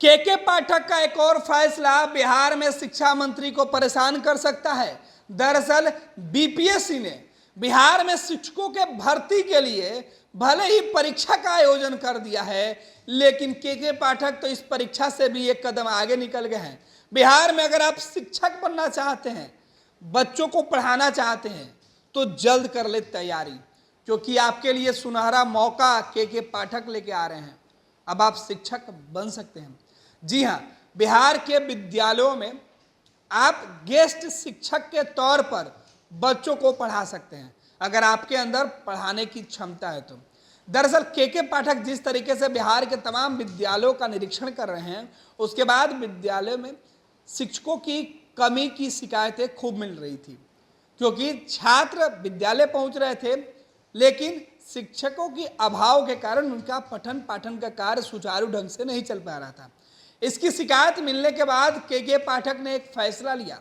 के पाठक का एक और फैसला बिहार में शिक्षा मंत्री को परेशान कर सकता है। दरअसल बीपीएससी ने बिहार में शिक्षकों के भर्ती के लिए भले ही परीक्षा का आयोजन कर दिया है, लेकिन के पाठक तो इस परीक्षा से भी एक कदम आगे निकल गए हैं। बिहार में अगर आप शिक्षक बनना चाहते हैं, बच्चों को पढ़ाना चाहते हैं, तो जल्द कर ले तैयारी, क्योंकि आपके लिए सुनहरा मौका के पाठक लेके आ रहे हैं। अब आप शिक्षक बन सकते हैं। जी हाँ, बिहार के विद्यालयों में आप गेस्ट शिक्षक के तौर पर बच्चों को पढ़ा सकते हैं, अगर आपके अंदर पढ़ाने की क्षमता है तो। दरअसल के पाठक जिस तरीके से बिहार के तमाम विद्यालयों का निरीक्षण कर रहे हैं, उसके बाद विद्यालयों में शिक्षकों की कमी की शिकायतें खूब मिल रही थी, क्योंकि छात्र विद्यालय पहुंच रहे थे, लेकिन शिक्षकों की अभाव के कारण उनका पठन पाठन का कार्य सुचारू ढंग से नहीं चल पा रहा था। इसकी शिकायत मिलने के बाद के पाठक ने एक फैसला लिया।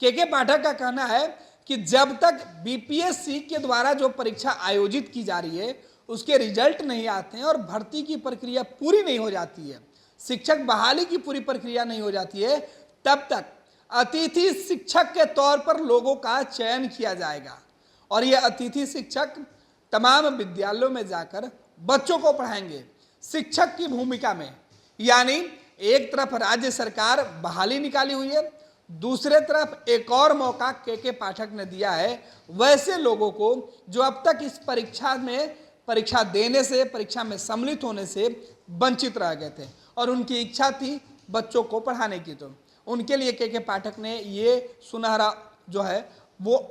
के पाठक का कहना है कि जब तक बीपीएससी के द्वारा जो परीक्षा आयोजित की जा रही है उसके रिजल्ट नहीं आते हैं और भर्ती की प्रक्रिया पूरी नहीं हो जाती है, शिक्षक बहाली की पूरी प्रक्रिया नहीं हो जाती है, तब तक अतिथि शिक्षक के तौर पर लोगों का चयन किया जाएगा और ये अतिथि शिक्षक तमाम विद्यालयों में जाकर बच्चों को पढ़ाएंगे शिक्षक की भूमिका में। यानी एक तरफ राज्य सरकार बहाली निकाली हुई है, दूसरे तरफ एक और मौका के पाठक ने दिया है वैसे लोगों को जो अब तक इस परीक्षा देने से, परीक्षा में सम्मिलित होने से वंचित रह गए थे और उनकी इच्छा थी बच्चों को पढ़ाने की। तो उनके लिए के पाठक ने ये सुनहरा जो है वो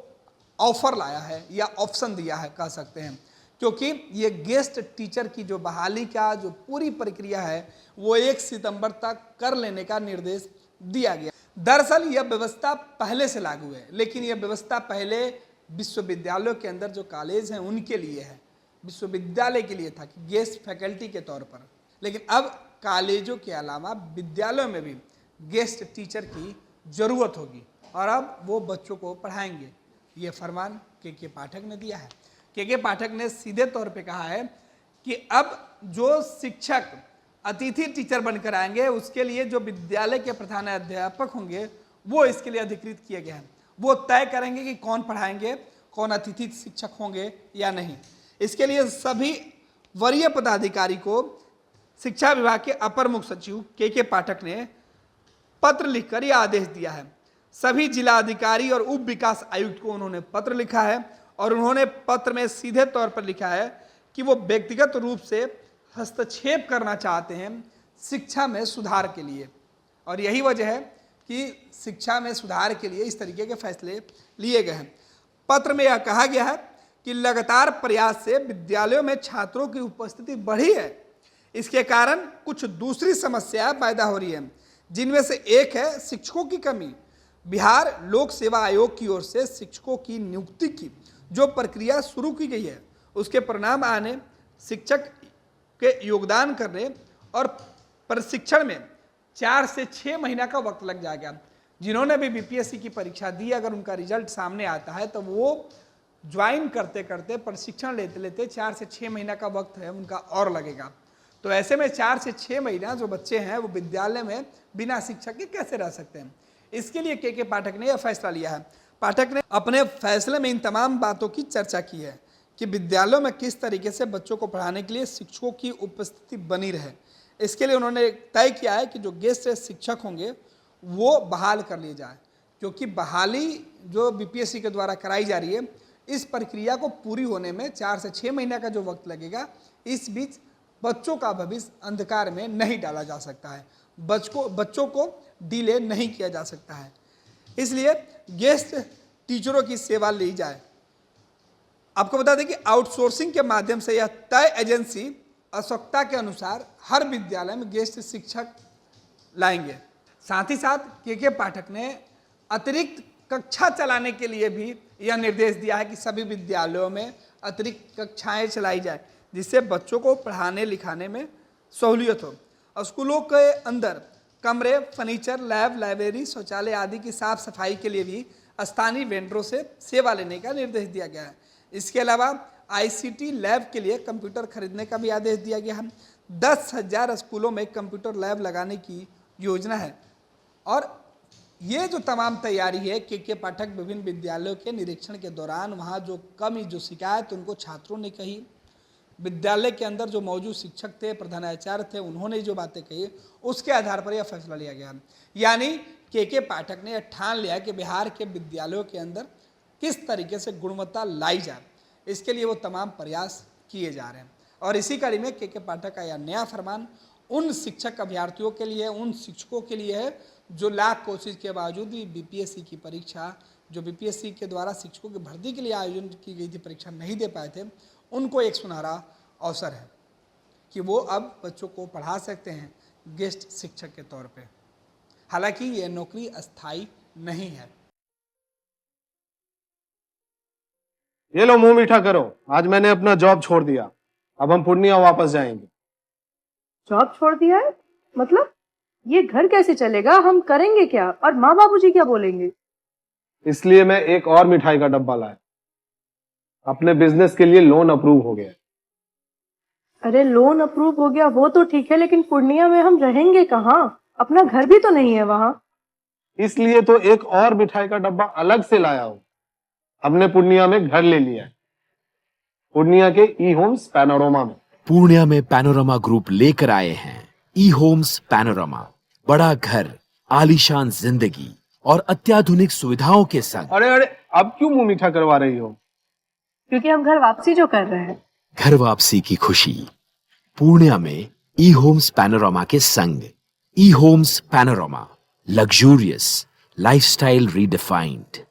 ऑफर लाया है या ऑप्शन दिया है कह सकते हैं, क्योंकि ये गेस्ट टीचर की जो बहाली का जो पूरी प्रक्रिया है वो 1 सितंबर तक कर लेने का निर्देश दिया गया। दरअसल यह व्यवस्था पहले से लागू है, लेकिन यह व्यवस्था पहले विश्वविद्यालयों के अंदर जो कॉलेज हैं उनके लिए है, विश्वविद्यालय के लिए था कि गेस्ट फैकल्टी के तौर पर, लेकिन अब कॉलेजों के अलावा विद्यालयों में भी गेस्ट टीचर की ज़रूरत होगी और अब वो बच्चों को पढ़ाएंगे। ये फरमान के पाठक ने दिया है। के पाठक ने सीधे तौर पे कहा है कि अब जो शिक्षक अतिथि टीचर बनकर आएंगे उसके लिए जो विद्यालय के प्रधानाध्यापक होंगे वो इसके लिए अधिकृत किए गए हैं। वो तय करेंगे कि कौन पढ़ाएंगे, कौन अतिथि शिक्षक होंगे या नहीं। इसके लिए सभी वरीय पदाधिकारी को शिक्षा विभाग के अपर मुख्य सचिव के पाठक ने पत्र लिखकर यह आदेश दिया है। सभी जिला अधिकारी और उप विकास आयुक्त को उन्होंने पत्र लिखा है और उन्होंने पत्र में सीधे तौर पर लिखा है कि वो व्यक्तिगत रूप से हस्तक्षेप करना चाहते हैं शिक्षा में सुधार के लिए, और यही वजह है कि शिक्षा में सुधार के लिए इस तरीके के फैसले लिए गए हैं। पत्र में यह कहा गया है कि लगातार प्रयास से विद्यालयों में छात्रों की उपस्थिति बढ़ी है, इसके कारण कुछ दूसरी समस्याएं पैदा हो रही है, जिनमें से एक है शिक्षकों की कमी। बिहार लोक सेवा आयोग की ओर से शिक्षकों की नियुक्ति की जो प्रक्रिया शुरू की गई है उसके परिणाम आने, शिक्षक के योगदान करने और प्रशिक्षण में 4 से 6 महीना का वक्त लग जाएगा। जिन्होंने भी बीपीएससी की परीक्षा दी, अगर उनका रिजल्ट सामने आता है तो वो ज्वाइन करते करते, प्रशिक्षण लेते लेते 4 से 6 महीना का वक्त है उनका और लगेगा। तो ऐसे में 4 से 6 महीना जो बच्चे हैं वो विद्यालय में बिना शिक्षक के कैसे रह सकते हैं। इसके लिए के पाठक ने यह फैसला लिया है। पाठक ने अपने फैसले में इन तमाम बातों की चर्चा की है कि विद्यालयों में किस तरीके से बच्चों को पढ़ाने के लिए शिक्षकों की उपस्थिति बनी रहे। इसके लिए उन्होंने तय किया है कि जो गेस्ट शिक्षक होंगे वो बहाल कर लिए जाए, क्योंकि बहाली जो बीपीएससी के द्वारा कराई जा रही है इस प्रक्रिया को पूरी होने में 4 से 6 महीने का जो वक्त लगेगा, इस बीच बच्चों का भविष्य अंधकार में नहीं डाला जा सकता है, बच्चों को डिले नहीं किया जा सकता है। इसलिए गेस्ट टीचरों की सेवा ली जाए। आपको बता दें कि आउटसोर्सिंग के माध्यम से यह तय एजेंसी आवश्यकता के अनुसार हर विद्यालय में गेस्ट शिक्षक लाएंगे। साथ ही साथ के पाठक ने अतिरिक्त कक्षा चलाने के लिए भी यह निर्देश दिया है कि सभी विद्यालयों में अतिरिक्त कक्षाएं चलाई जाए, जिससे बच्चों को पढ़ाने लिखाने में सहूलियत हो। और स्कूलों के अंदर कमरे, फर्नीचर, लैब, लाइब्रेरी, शौचालय आदि की साफ सफाई के लिए भी स्थानीय वेंडरों से सेवा लेने का निर्देश दिया गया है। इसके अलावा आईसीटी लैब के लिए कंप्यूटर खरीदने का भी आदेश दिया गया है। 10,000 स्कूलों में कंप्यूटर लैब लगाने की योजना है। और ये जो तमाम तैयारी है, के पाठक विभिन्न विद्यालयों के निरीक्षण के दौरान वहाँ जो कमी, जो शिकायत उनको छात्रों ने कही, विद्यालय के अंदर जो मौजूद शिक्षक थे, प्रधानाचार्य थे, उन्होंने जो बातें कही, उसके आधार पर यह फैसला लिया गया। यानी के पाठक ने ठान लिया कि बिहार के विद्यालयों के अंदर किस तरीके से गुणवत्ता लाई जाए, इसके लिए वो तमाम प्रयास किए जा रहे हैं। और इसी कड़ी में के पाठक का यह नया फरमान उन शिक्षक अभ्यर्थियों के लिए, उन शिक्षकों के लिए है जो लाख कोशिश के बावजूद भी बीपीएससी की परीक्षा, जो बीपीएससी के द्वारा शिक्षकों की भर्ती के लिए आयोजन की गई थी, परीक्षा नहीं दे पाए थे, उनको एक सुनहरा अवसर है कि वो अब बच्चों को पढ़ा सकते हैं गेस्ट शिक्षक के तौर पे। हालांकि ये नौकरी अस्थायी नहीं है। ये लो मुंह मीठा करो, आज मैंने अपना जॉब छोड़ दिया, अब हम पूर्णिया वापस जाएंगे। जॉब छोड़ दिया है? मतलब ये घर कैसे चलेगा? हम करेंगे क्या? और माँ बाबूजी क्या बोलेंगे? इसलिए मैं एक और मिठाई का डब्बा लाया। अपने बिजनेस के लिए लोन अप्रूव हो गया। अरे लोन अप्रूव हो गया वो तो ठीक है, लेकिन पूर्णिया में हम रहेंगे कहाँ? अपना घर भी तो नहीं है वहाँ। इसलिए तो एक और मिठाई का डब्बा अलग से लाया हूँ। हमने पूर्णिया में घर ले लिया है, पूर्णिया के ई होम्स पैनोरमा में। पूर्णिया में पैनोरमा ग्रुप लेकर आए हैं ई होम्स पैनोरमा। बड़ा घर, आलीशान जिंदगी और अत्याधुनिक सुविधाओं के संग। अरे अब क्यों मुंह मीठा करवा रही हो? क्योंकि हम घर वापसी जो कर रहे हैं। घर वापसी की खुशी पूर्णिया में ई होम्स पैनोरमा के संग। ई Homes Panorama, luxurious lifestyle redefined.